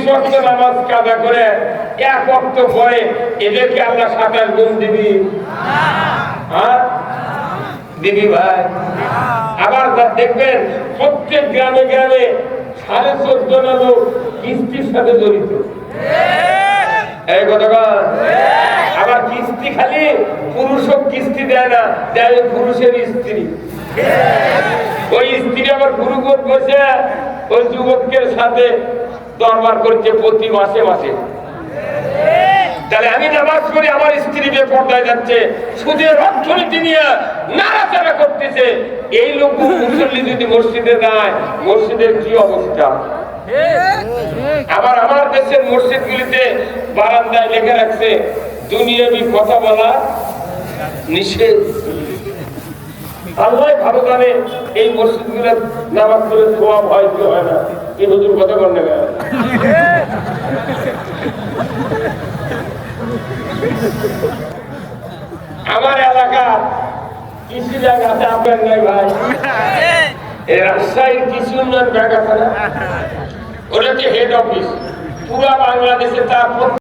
ওয়াক্ত নামাজ কাজা করে 1 ওয়াক্ত পরে এদেরকে আমরা 27 গুণ দিবি? হ্যাঁ দিবি ভাই? আবার দেখবেন প্রত্যেক গ্রামে গ্রামে 14.5 লোক কিস্তির সাথে জড়িত। এই কথা আবার কিস্তি খালি পুরুষও কিস্তি দেয় না, দেয় পুরুষের স্ত্রী। ওই স্ত্রী আবার গুরুগোট বসে ওই যুবকের সাথে দরবার করছে প্রতি মাসে মাসে। তাহলে আমি নামাজ পড়ি, আমার স্ত্রী বেপরদায় যাচ্ছে, সুদের অর্থনীতি নিয়ে নাড়াচাড়া করতেছে। এই লোক মুসল্লি যদি মসজিদে যায়, মসজিদের কি অবস্থা? আবার আমার দেশের মসজিদ গুলিতে বারান্দায় লেখা রাখছে দুনিয়াবি কথা বলা নিষেধ। আল্লাহ ভালো জানে এই মসজিদ গুলো নামাজ পড়ে সওয়াব হয় কি হয় না। এই হুজুর কথা বলেন না। আমার এলাকা কৃষি ব্যাংক আছে, আপনার নাই ভাই? এই রাজশাহীর কৃষি উন্নয়ন ব্যাংক আছে না, ওটা হচ্ছে হেড অফিস। পুরা বাংলাদেশে তার